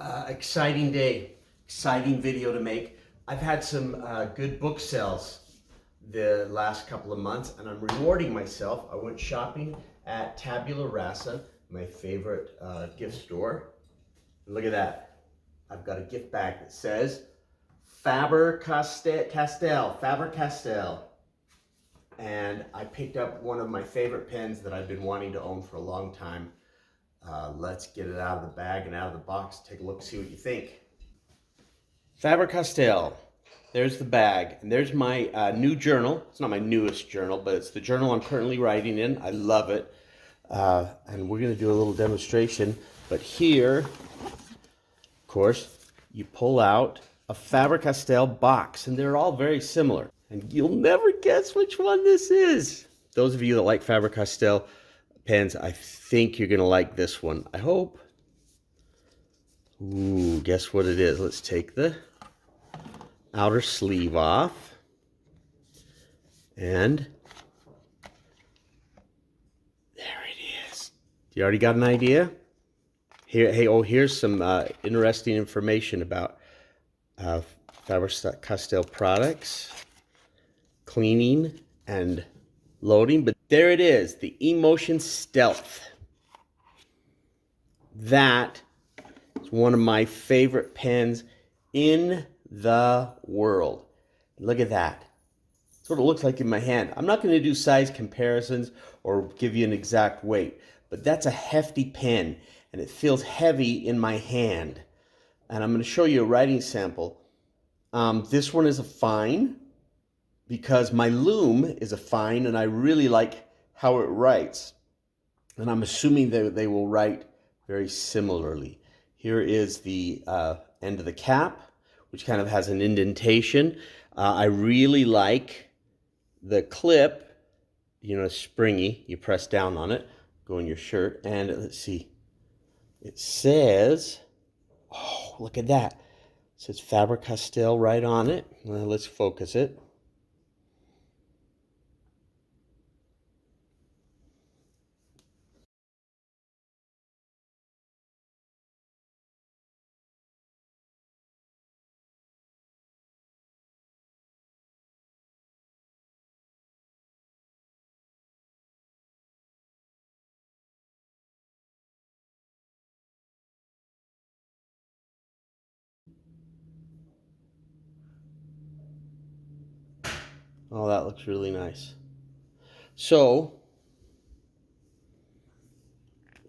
Exciting day, exciting video to make. I've had some good book sales the last couple of months and I'm rewarding myself. I went shopping at Tabula Rasa, my favorite gift store. Look at that. I've got a gift bag that says Faber Castell. And I picked up one of my favorite pens that I've been wanting to own for a long time. Let's get it out of the bag and out of the box. Take a look, see what you think. Faber Castell. There's the bag. And there's my new journal. It's not my newest journal, but it's the journal I'm currently writing in. I love it. And we're going to do a little demonstration. But here, of course, you pull out a Faber Castell box. And they're all very similar. And you'll never guess which one this is. Those of you that like Faber Castell pens, I think you're gonna like this one. I hope. Ooh, guess what it is? Let's take the outer sleeve off. And there it is. You already got an idea? Here, hey, here's some interesting information about Faber Castell products, cleaning and loading, but there it is, the Emotion Stealth. That is one of my favorite pens in the world. Look at that. That's what it looks like in my hand. I'm not going to do size comparisons or give you an exact weight, but that's a hefty pen and it feels heavy in my hand. And I'm going to show you a writing sample. This one is a fine, because my loom is a fine and I really like how it writes. And I'm assuming that they will write very similarly. Here is the end of the cap, which kind of has an indentation. I really like the clip, you know, springy. You press down on it, go in your shirt, and let's see. It says, oh, look at that. It says Faber Castell right on it. Well, let's focus it. Oh, that looks really nice. So,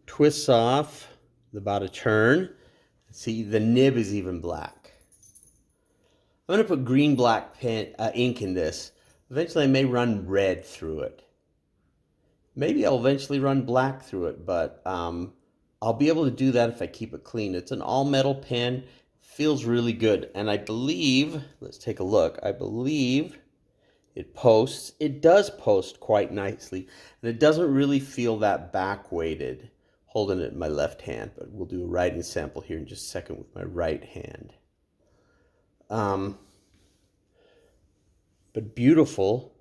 twists off about a turn. See, the nib is even black. I'm going to put green-black ink in this. Eventually, I may run red through it. Maybe I'll eventually run black through it, but I'll be able to do that if I keep it clean. It's an all-metal pen. Feels really good. And I believe, let's take a look. I believe it posts. It does post quite nicely. And it doesn't really feel that back-weighted holding it in my left hand. But we'll do a writing sample here in just a second with my right hand. But beautiful.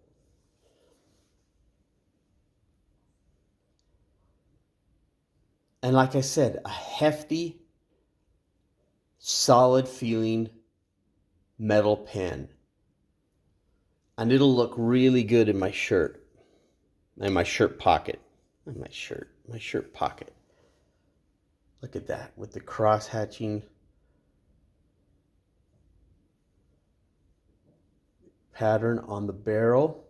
And like I said, a hefty, solid feeling metal pen. And it'll look really good in my shirt. In my shirt pocket. In my shirt pocket. Look at that with the cross hatching pattern on the barrel.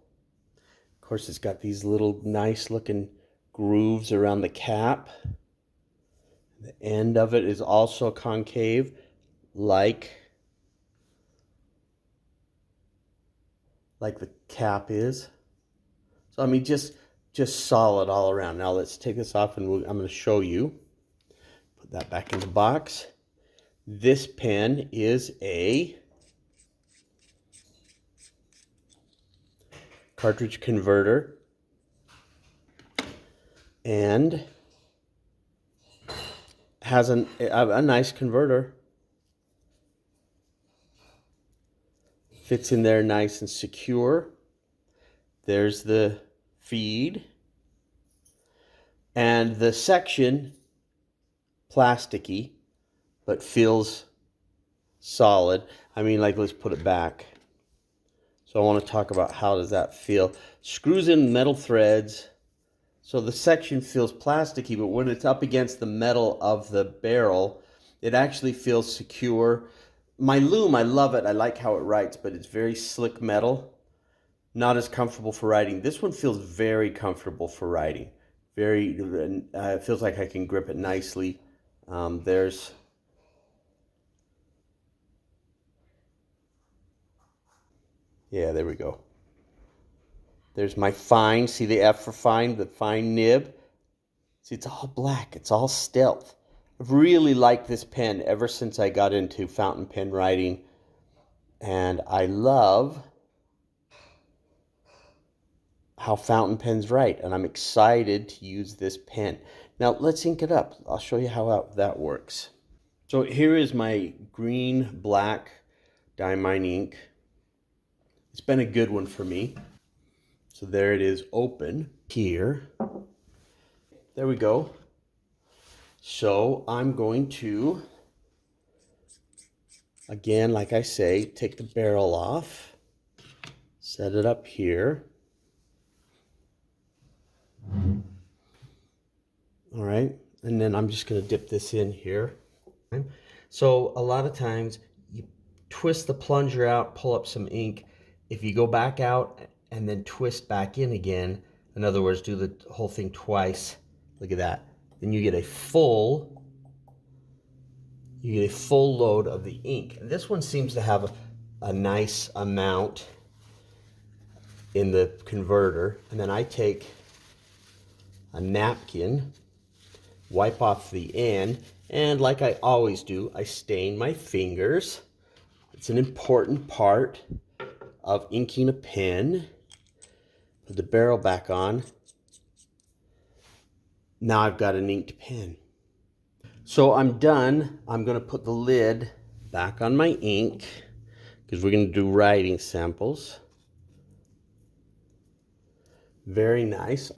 Of course, it's got these little nice looking grooves around the cap. The end of it is also concave, like the cap is. So I mean, just solid all around. Now let's take this off and I'm going to show you. Put that back in the box. This pen is a cartridge converter and has a nice converter. Fits in there nice and secure. There's the feed. And the section, plasticky, but feels solid. I mean, like, let's put it back. So I want to talk about how does that feel. Screws in metal threads. So the section feels plasticky, but when it's up against the metal of the barrel, it actually feels secure. My loom, I love it. I like how it writes, but it's very slick metal. Not as comfortable for writing. This one feels very comfortable for writing. Very, it feels like I can grip it nicely. There's Yeah, there we go. There's my fine. See the F for fine, the fine nib. See, it's all black. It's all stealth. I've really liked this pen ever since I got into fountain pen writing. And I love how fountain pens write. And I'm excited to use this pen. Now, let's ink it up. I'll show you how that works. So here is my green-black Diamine ink. It's been a good one for me. So there it is, open here. There we go. So I'm going to, again, like I say, take the barrel off, set it up here. All right, and then I'm just going to dip this in here. So a lot of times you twist the plunger out, pull up some ink. If you go back out and then twist back in again, in other words, do the whole thing twice, look at that, then you get a full load of the ink. And this one seems to have a nice amount in the converter. And then I take a napkin, wipe off the end, and like I always do, I stain my fingers. It's an important part of inking a pen. Put the barrel back on. Now I've got an inked pen. So I'm done. I'm going to put the lid back on my ink because we're going to do writing samples. Very nice.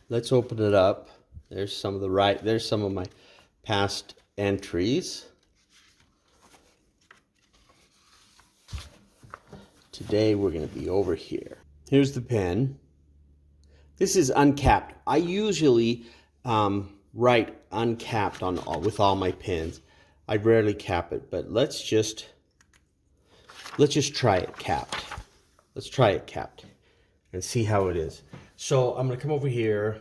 Let's open it up. There's some of my past entries. Today we're going to be over here. Here's the pen. This is uncapped. I usually write uncapped with all my pens. I rarely cap it, but let's just try it capped. Let's try it capped and see how it is. So I'm going to come over here,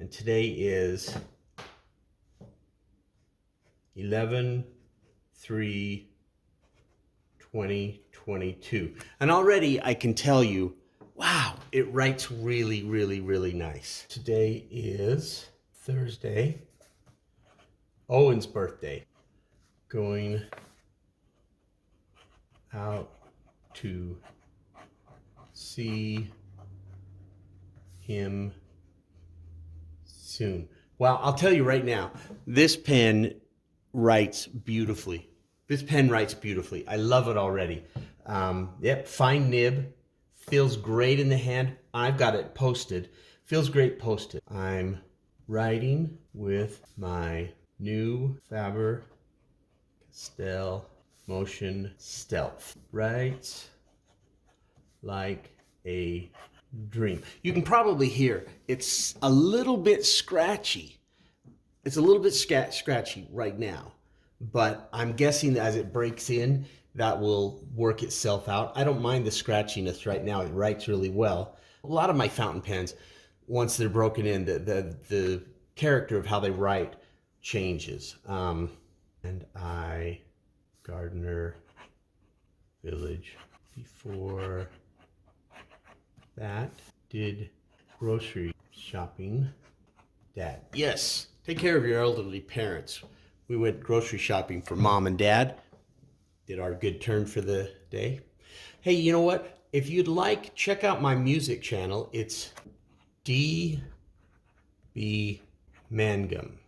and today is 11/3/2022. And already I can tell you, wow, it writes really, really, really nice. Today is Thursday. Owen's birthday. Going out to see him soon. Well, I'll tell you right now, this pen writes beautifully. This pen writes beautifully. I love it already. Yep, fine nib. Feels great in the hand. I've got it posted. Feels great posted. I'm writing with my new Faber Castell Motion Stealth. Writes like a dream. You can probably hear it's a little bit scratchy. It's a little bit scratchy right now, but I'm guessing as it breaks in, that will work itself out. I don't mind the scratchiness right now. It writes really well. A lot of my fountain pens, once they're broken in, the character of how they write changes. And I, Gardner Village. Before that, did grocery shopping. Dad. Yes, take care of your elderly parents. We went grocery shopping for Mom and Dad. Did our good turn for the day. Hey, you know what? If you'd like, check out my music channel. It's D.B. Mangum.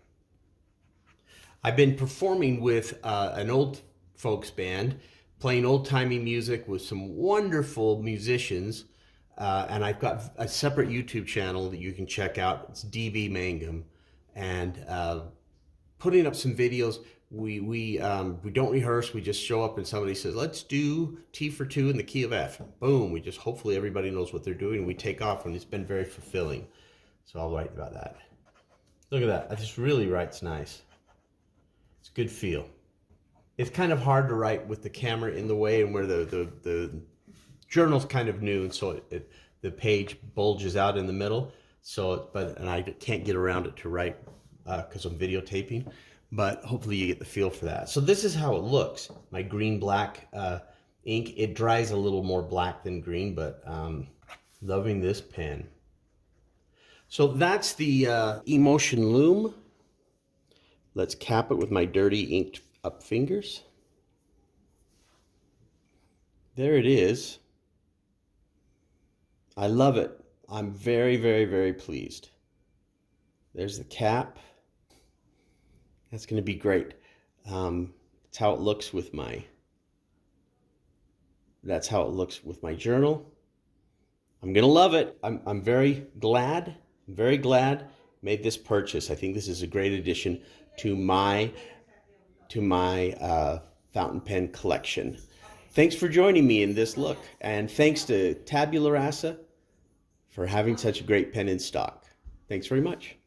I've been performing with an old folks band, playing old-timey music with some wonderful musicians. And I've got a separate YouTube channel that you can check out. It's DV Mangum, and putting up some videos. We don't rehearse. We just show up and somebody says, "Let's do T for 2 in the key of F." Boom. We just hopefully everybody knows what they're doing. We take off, and it's been very fulfilling. So I'll write about that. Look at that. That just really writes nice. It's a good feel. It's kind of hard to write with the camera in the way and where the journal's kind of new, and so the page bulges out in the middle. So, and I can't get around it to write because I'm videotaping. But hopefully you get the feel for that. So this is how it looks. My green-black ink. It dries a little more black than green, but loving this pen. So that's the Emotion Loom. Let's cap it with my dirty inked up fingers. There it is. I love it. I'm very, very, very pleased. There's the cap. That's going to be great. That's how it looks with my. That's how it looks with my journal. I'm going to love it. I'm very glad. I'm very glad made this purchase. I think this is a great addition to my fountain pen collection. Thanks for joining me in this look, and thanks to Tabula Rasa for having such a great pen in stock. Thanks very much.